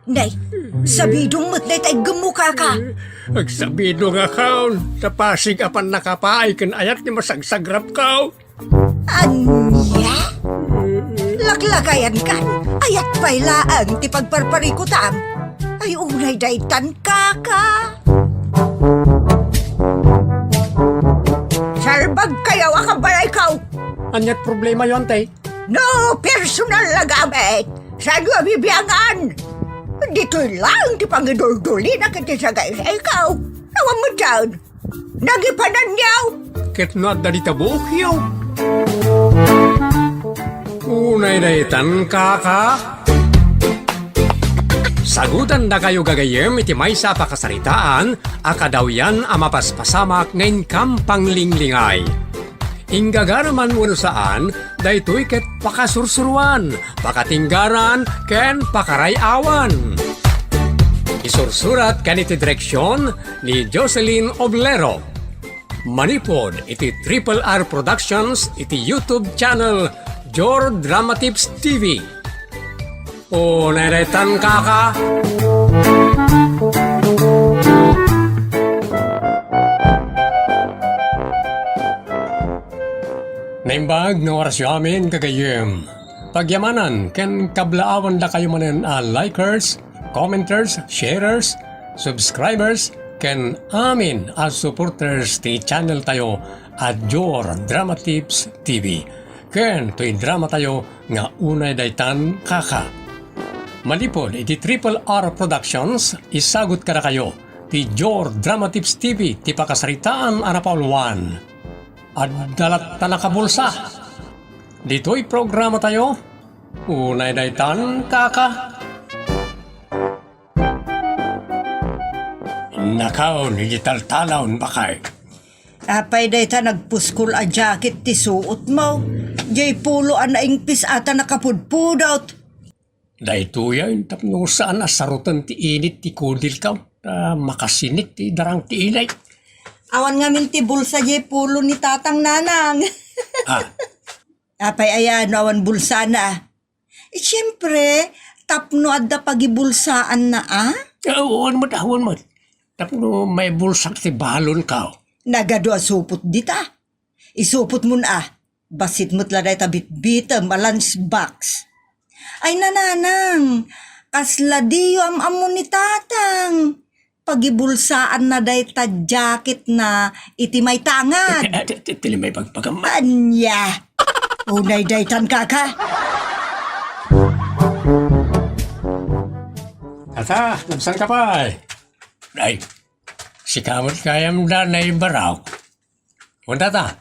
Nay, sabidong mo't tay gemuka ka. Agsabido nga kaon, tapasig apan nakapaay kan ayat ni masagsagrap kao. Anya? Laklakayan ka. Ayat pa'y laang ti pagparparikutam. Ay unay daytan ka. Sarbag kayaw akabalay kaw. Anyat problema yon tay? No personal na gamit. Sa bibiyangan. Dito'y lang ti pangidul-duli na kiti sa sa ikaw. Nawan mo dyan. Nagipanan niyaw. Ket no at dalita buok yaw. Unay daytan kaka. Sagutan na kayo gagayem iti may sa pakasaritaan, akadaw yan amapaspasamak ngayon kampang linglingay. Inggagaraman mo saan, daytoy ket pakasursuruan, pakatinggaran, ken pakarayawan. Isursurat kaniti direksyon ni Jocelyn Oblero. Manipod iti Triple R Productions iti YouTube channel Jor Drama Tips TV. O naretan kaka. Naimbag na orasyo amin kagayem. Pagyamanan, ken kablaawan da kayo manen likers, commenters, sharers, subscribers, ken amin as supporters ti channel tayo at Jor Drama Tips TV. Ken to'y drama tayo nga unay daytan kaka. Malipod iti Triple R Productions, isagot ka na kayo ti Jor Drama Tips TV ti pakasaritaan anapauluan. At dalat ta nakabulsa. Dito'y programa tayo. Unay daytan kaka. Nakaon, digital talaon bakay. Apay dayta nagpuskol a jacket ti suot mo. Jay pulo an naingpis ata nakapudpudot. Dayto yan, tapno saan asarutan ti init ti kudil ka. Makasinit ti darang ti inay. Awan nga minti bulsa jay pulo ni tatang nanang. Apay ayan, awan bulsa na. Siyempre, tapno adda pagibulsaan na Awan mo. Tapno may bulsak ti balon ka. Nagado asupot dita. Isupot mo na basit mo't laday tabit-bitam a lunch box. Ay nananang, kasla diyo am ni tatang. Pagibulsaan na day ta jacket na iti may tangad. Tili may pagpagaman. Anya, unay daytan kaka. Tata, nagsan ka pa Ay, si kamot kayam da na ibaraw. O tata,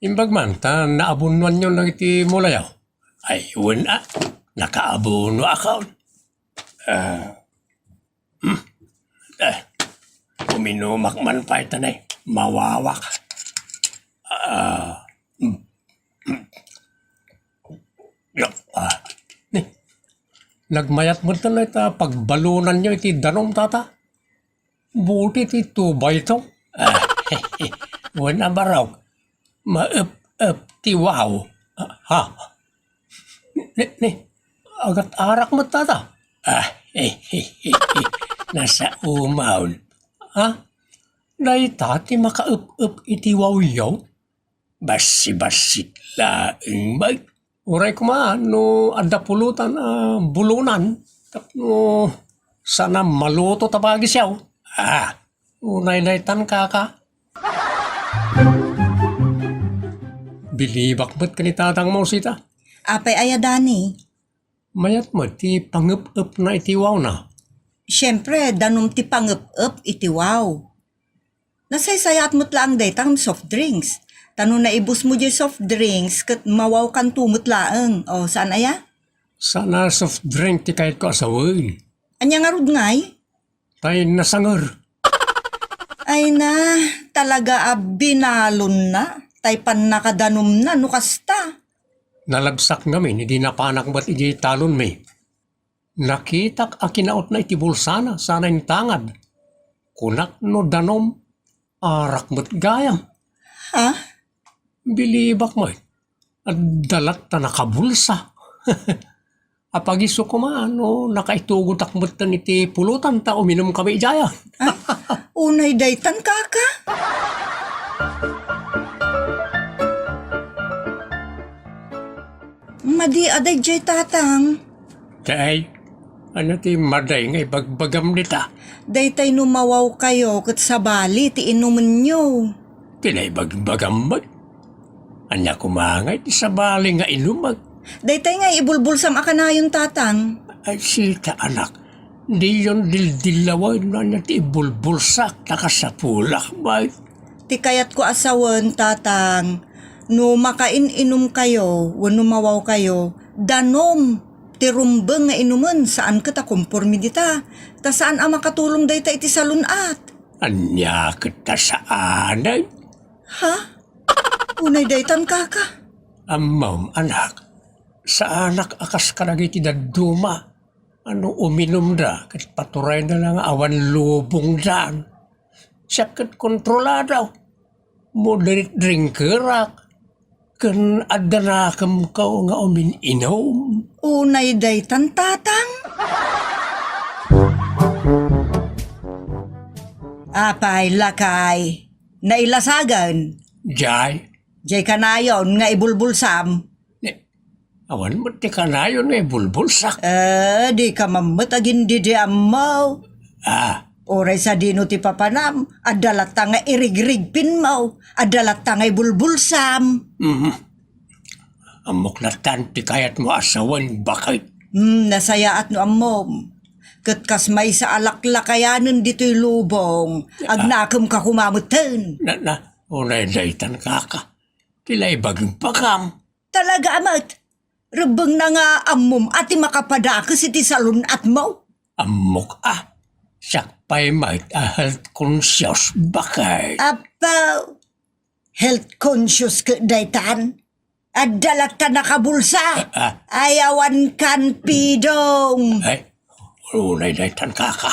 imbagman, ta naabunuan nyo lang iti mulayaw. Ay, wala, nakaabuno ako. Uminumak man pa ito na mawawak. Nagmayat mo ito na ito, pagbalunan nyo iti danom tata. Buti iti tubay ito. Wala ba raw? Ma-up ti wow. Agat arak mo tata. Nasa umawn. Dahil tati maka-up iti wawyaw. Basi-basit laing bay. Uray ko no adda pulutan bulunan. Tapno sana maluto tabagi siyaw. Unay-naytan kaka. Bilibak ba't kanitatang mo sita? Apay ayadani. Mayat mo ti pangup-up na itiwaw na. Siyempre, danom ti pangup-up iti wow. Nasaysayat mo't lang daytang soft drinks. Tano na ibus mo di soft drinks kat mawaw kan tumot laeng. O, saan aya? Sana soft drink ti kahit ko asawin. Anya nga rod ngay? Tay nasangar. Ay na, talaga binalon na. Tay pan nakadanom na, nukasta. Nalagsak ngamin, hindi napanak ba't iji talon may. Nakitak a kinaot na iti bulsana, sana yung tangad. Kunak no danom, arak ba't gayam. Bilibak mo at dalat na nakabulsa. Apagiso ko man, nakaitugot akmot na iti pulutan ta uminom kami ijaya. Unay daytan kaka. Madi aday jay tatang. Kay, ano ti maday nga ibagbagam nita? Daytay numawaw kayo kat sa bali ti inuman nyo. Tinaibagbagam mo. Anya kumangay ti sa bali nga inumag. Daytay nga ibulbulsam akanayon tatang. Ay sita anak, di yon dildilaway na niya ti ibulbulsak nakasapulak ba? Ti kayat ko asawan tatang. No makain-inom kayo, wano mawaw kayo, danom. Ti rumbeng nga inuman saan ka ta kompormidita. Ta saan ang makatulong daytay iti salunat. Anya kita sa anay. Ha? Unay daytan kaka. Amam anak, sa anak akas ka lagi ti daduma. Ano uminom da, kat paturay na lang awan lubong daan. Siya kat kontroladaw. Moderate drinkerak. Kan adanakam ka nga umin-inom. Unay daytan tatang. Apay lakay. Nailasagan. Jay, Jay kanayon nga ibulbulsam. awan mo ti kanayon nga bulbulsak. Di ka mamatagin di amaw. Oray sa dino ti papanam, adalat ta nga irigrig-pin mo, adalat ta nga ibulbulsam. Amuklatan ti kayat mo asawan bakit? Nasaya at no amom. Katkas may sa alaklakayanan dito'y lubong, agnakam ka kumamutan. Unay daytan kaka. Tilay baging pakam. Talaga amat, rebeng na nga amom ati makapadakas iti salun at mo. Amok sakpay might health conscious bakit? Apaw, health conscious ka daytan. Adalat ka nakabulsa. Ayawan kan pidong. Ay, unay daytan kaka.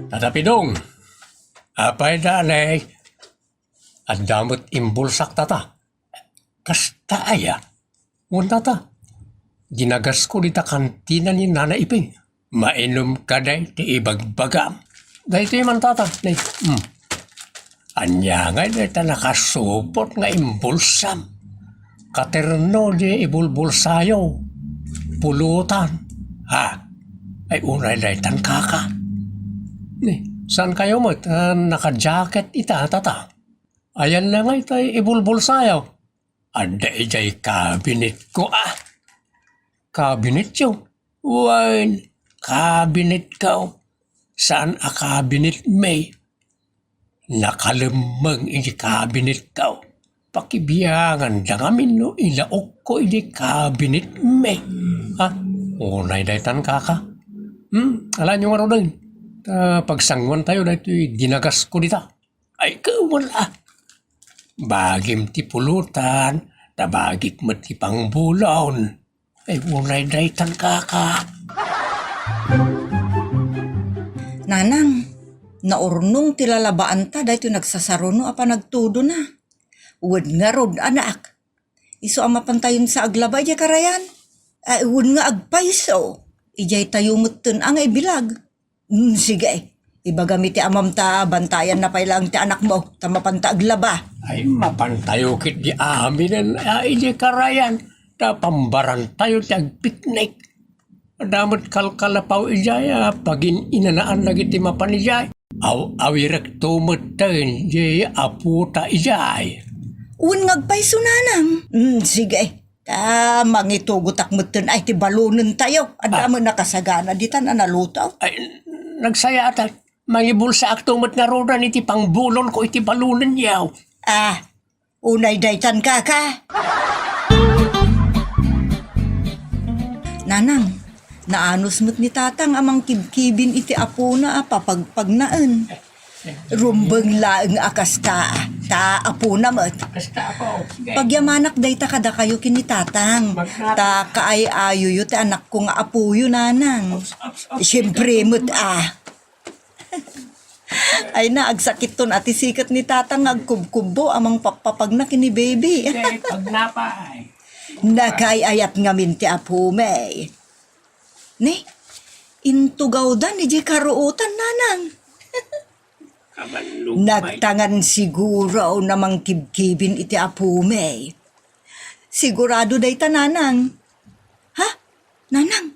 Tatapidong, apay danay, at damot imbulsak tata. Kasta aya, unta ta. Ginagas ko dita kantina ni Nana Iping. Mainom ka day ti ibagbagam. Dahito man tata. Anya nga dita nakasupot nga imbulsam. Katerno di ibulbulsayo. Pulutan. Ay unay daytan kaka. Saan kayo mo? Naka-jacket ita tata. Ayan na nga itay ibulbulsayo. Anda ijay cabinet ko Cabinet yun? Wine. Cabinet ka. Saan a cabinet may? Nakalamang ini cabinet ka. Pakibiyangan da ngamin no ilaok ko ini cabinet may. Unay daytan kaka. Alam nyo nga rin din. Pagsangwan tayo na ito'y ginagas ko dita. Ay wala. Bagim ti pulutan. Tabagik mo ti pangbulon. Ay unay daytan kaka. Nanang, naurnong tilalabaan ta dahito nagsasaruno apa nagtudo na. Uwad nga rod anak. Iso ang mapantayon sa aglaba iya karayan. Uwad nga agpaiso. Ijay tayo ngutun ang ibilag. Sige, ibagamit ti amam ta bantayan na pailang ti anak mo. Ta mapanta aglaba. Ay mapantayo kit di amin ijay karayan. Ta pambaran tayo ti agpiknik. Damot kalkalapaw ijaya, pagin inanaan lagi ti mapan ijay. Awirek tumot tayo, jay aputa ijay. Un ngagpaiso nanang. Sige, mangitugutak mo tin ay ti balunan tayo. Adamo nakasagana di ta na nalutaw. Ay, nagsaya ata, mangibul sa aktumot nga roda iti pangbulon ko iti balunan yaw. Unay daytan kaka. Nanang, naanos mo't ni tatang amang kibkibin iti apo na papagpagnaan. Rumbeng laeng akas ta apo na mo't. Basta ako. Pagyamanak day ta kada kayo kinitatang. Ta kaay-ayo yu ti anak ko nga apo yu nanang. Siyempre mo't Ay na, agsakit ton ati sikat ni tatang agkubkubo amang papapag na kini baby. Pag napay. Nakayayat ngamin ti apumay. Ni, intugaw da ni di karuutan nanang. Nagtangan siguro namang kibkibin iti apumay. Sigurado day ta nanang. Ha? Nanang?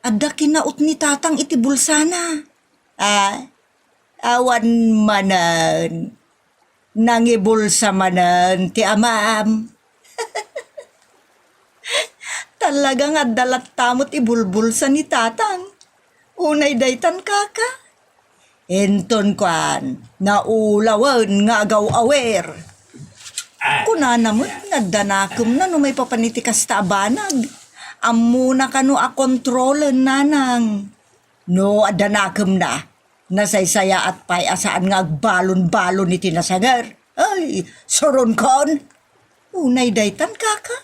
Adda kinaot ni tatang iti bulsana. Awan manan. Nangibulsa manan ti amam. Talagang adalat tamot ibulbulsa ni tatang. Unay daytan kaka. Enton kwan, naulawan nga agaw awer. Kunanamot, nagdanakom na no may papanitikas ta abanag. Amuna ka no akontrolen nanang. No, adanakom na. Nasaysaya at pay asaan nga agbalon-balon ni tinasagar. Ay, soron kon. Unay daytan kaka.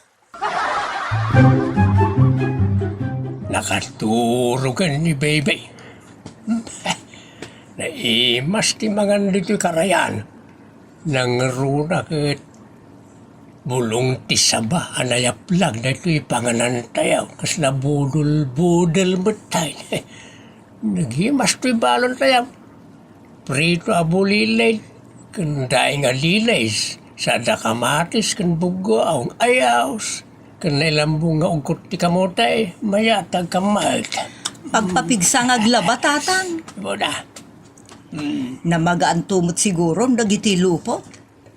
Nakaturugan ni baby. Naimas ti mangan dito karayan. Nangruna ket bulong ti saba anayaplag na ito'y panganan tayo. Kas nabudol-budol matay. Naghimas to'y balon tayo. Prito abulilay. Kanday nga lilays. Sada kamatis kan bugo ang ayaws. Kan nailambong nga ungkot ti kamotay. Mayatag kamat. Pagpapigsang aglaba tatang. Boda. Na magaantumot siguro dagiti lupo.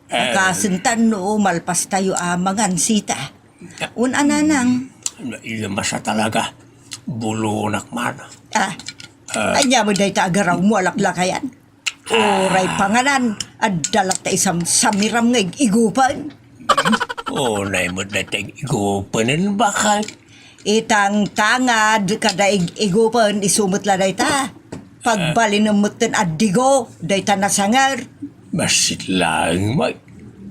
Kasintan no malpas tayo amangan sita. Nanang. Ilamasa talaga. Bulunak man. Anya mo day agaraw mo alaklakayan. Oray panganan. At dalat ta isang samiram nga igupan. Nay mo na tayong igupanin bakit? Itang tangad kada igupan isumot la day ta. Pagbalin ng mutin at digo, day ta nasangar. Masit lang may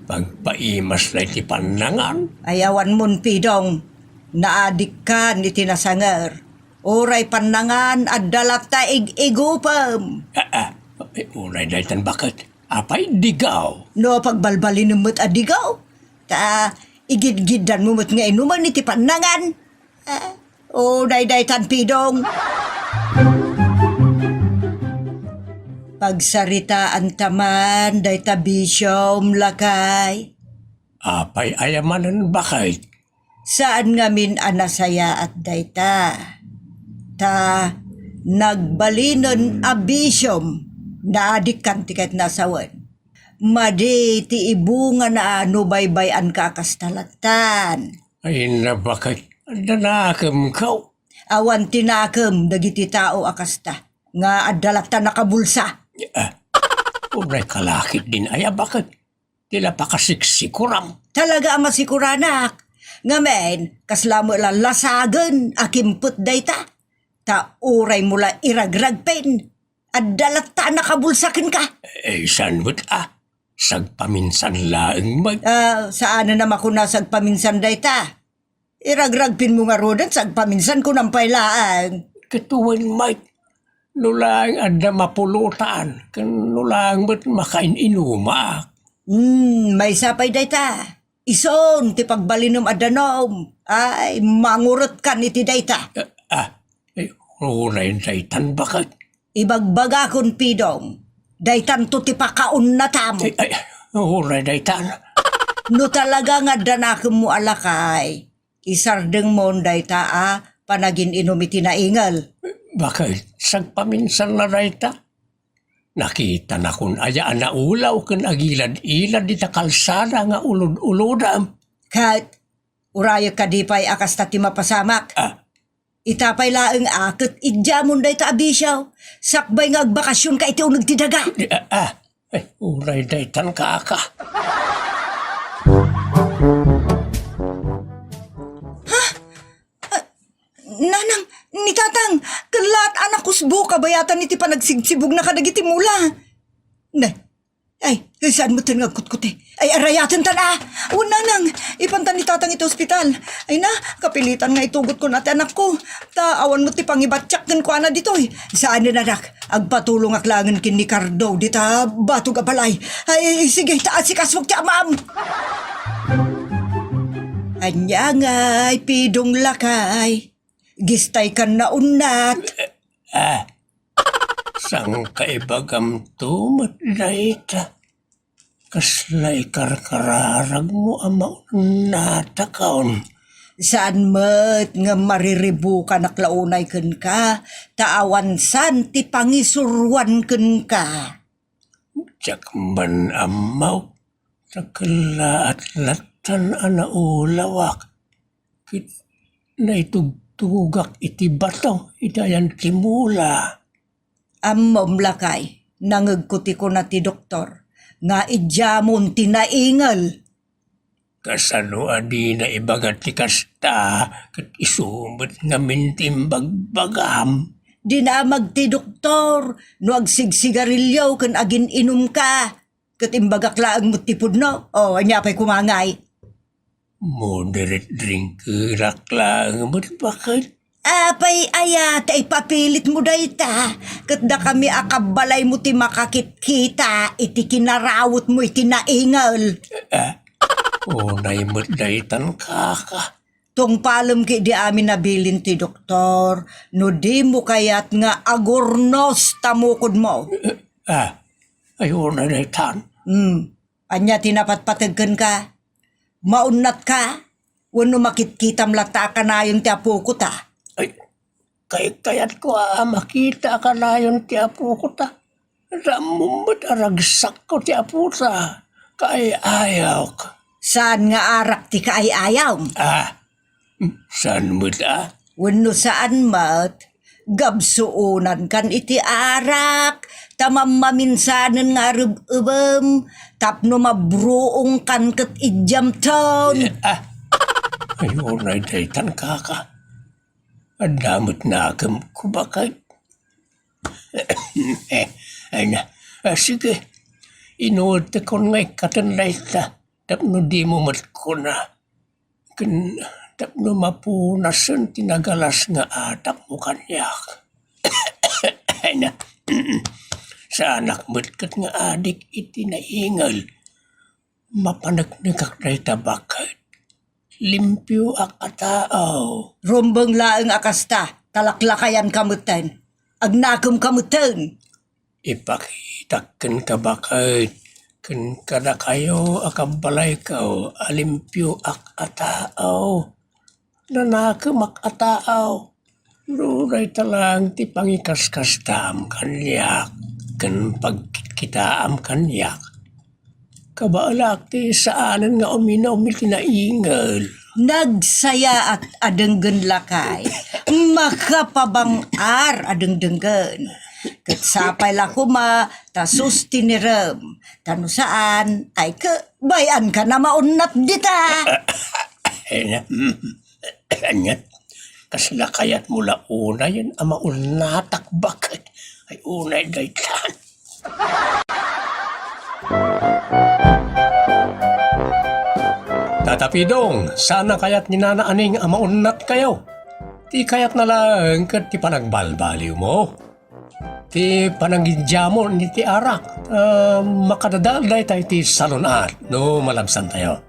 pagpaimas na iti panangan. Ayawan mon pidong, naadik ka ni tinasangar. Oray panangan at dalat ta igupam. Unay na itan bakit? Apay digaw. No pagbalbalin ng mut at digaw, ta igid-gidan mo mut nga inuman iti panangan. Day tan pidong. Pagsaritaan taman, day tabisyom lakay. Apay ayamanan bakit? Saan ngamin anasaya at dayta? Ta nagbalinon abisyom na adikan tiket nasawan. Madi ti ibunga na ano baybayan kakastalatan. Ay na bakit? Danakam kaw. Awan tinakam dagiti tao akasta. Nga adalata nakabulsa. Unay kalakit din ay bakit? Tila pa kasiksikuram. Talaga ang masikuranak. Ngamen, kaslamo lang lasagan, akimput dayta. Ta uray mula iragragpen. Adalata nakabulsakin ka. Saan mo't sagpaminsan laeng mag... Saan na naman ko nasag paminsan dayta? Iragragpin mo nga rodan, sag paminsan ko ng pailaan. Katuwan Mike. Nulang ada mapulutan, kan nulang ba't makain inumak. May sapay dayta. Ison, ti pagbalinom adanom. Ay, mangurot kan iti dayta. Unay daytan bakit? Ibagbaga kon pidong. Daytan to ti pakaon na tamo. Unay daytan. No talaga nga danakem mo alakay. Isardeng mo dayta panagin inom iti naingal. Bakit? Sagpaminsan na dayta. Nakita na kun ayaan na ulaw kan agilad-ilad di ta kalsada nga ulod-ulodam. Kat, uraya ka di pa'y akas ta ti mapasamak. Itapay laeng akit idjamon day ta abisyaw. Sakbay nga agbakasyon ka iti unag ti daga. Uray daytan ka. Nanang, ni tatang, kalat anak kusbo kabayatan iti panagsigsibog na kadagiti mula. Ay, saan mo tinag kutkuti? Ay, arayatan ta na. Nanang, ipantan ni tatang ito ospital. Ay na, kapilitan nga itugot ko natin anak ko. Awan mo ti pangibatsak din ko na dito. Saan na anak? Agpatulong aklangan kin ni Cardo. Dita, batog abalay. Ay, sige, taas si kaswag ti amam. Anya nga'y pidong lakay, gistay kan na unat. Sang kaibagam tumat dayta. Kaslay karkararag mo ama natakaon. Saan met nga mariribu ka naklaunay ken ka, taawan san ti pangisurwan ken ka. Tsak man amaw. Takala at latan ana ulawak. Kit na itugtugak iti bataw. Itayan timula. Ammom lakay, nangagkuti ko na ti doktor, nga idyamon tinaingal. Kasano adi na ibagat ti kasta. Kat isumot nga mintimbagbagam. Dinamag ti doktor, no agsigsigarilyo kan agin inom ka. Kat imbagak laang mo tipod no, o anya pa'y kumangay. Moderate drink raklang mo't bakit? Apay ayat ay papilit mo dayta. Kat da kami akabalay mo ti makakit-kita, iti kinarawot mo iti naingal. Unay mo't daytan kaka. Tong palem ki di amin nabilin ti doktor, no di mo kayat nga agurnos tamukod mo. Ayun na daytan. Anya tinapatpatagkan ka. Maunat ka. Wano makitkitam lata ka na yung ti apo ko ta. Ay, kayat ko makita ka na yung ti apo ko ta. Ramumot aragsak ko ti apo ta. Kay ayaw ka. Saan nga arak ti ka ay ayaw? Saan mo ta? Wano saan mat? Gabsuunan kan iti arak, tamam maminsanan nga rubem, tapno mabruong kan kat idyam taon. Ayun na daytan kaka. Adamot na agam ko bakit? Sige, inuod ko nga'y katanday ta, tapno di mo mat ko na. Tapno mapunasan tinagalas nga atak mo kanyak. Sa anak mo't kat nga adik iti naingal. Mapanagnagak na itabakit. Limpyo ak ataaw. Rumbang laeng akasta, talaklakayan kamutan. Agnakum kamutan. Ipakitakan ka bakit. Kan kada kayo akabalay kao. Alimpyo ak ataaw. Nanakam ak ataaw. Luray talang ti pangikaskas-kastam kanyak. Kan pagkitaam kanyak. Kabaalak ti saanan nga uminaw tinaingal. Nagsaya at adenggen lakay, makapabang-ar adengdenggen. Kat sapay lakuma, tasus tinirem. Tano saan, ay bayan ka na maunat dita. Anyat, kaslakayat mula una yun, ama unatak bakit? Ay unay daytan. Tatapidong, sana kaya't ninanaaning amaunat kayo. Ti kaya't nalang kat ti panagbalbaliw mo. Ti panangidyamon ni ti arak. Makadadalday tayo ti salunat no malabsan tayo.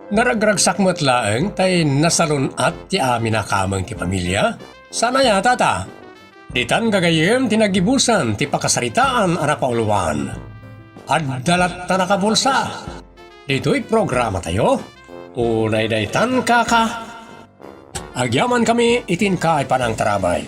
Naragragsak mo't laeng tay nasalunat ti amin na kamang ti pamilya. Sana ya tata. Ditan gagayem tinagibusan ti pakasaritaan anapauluan. Addalat na nakabulsa. Dito'y programa tayo. Unay daytan kaka. Agyaman kami itin ka ay panang tarabay.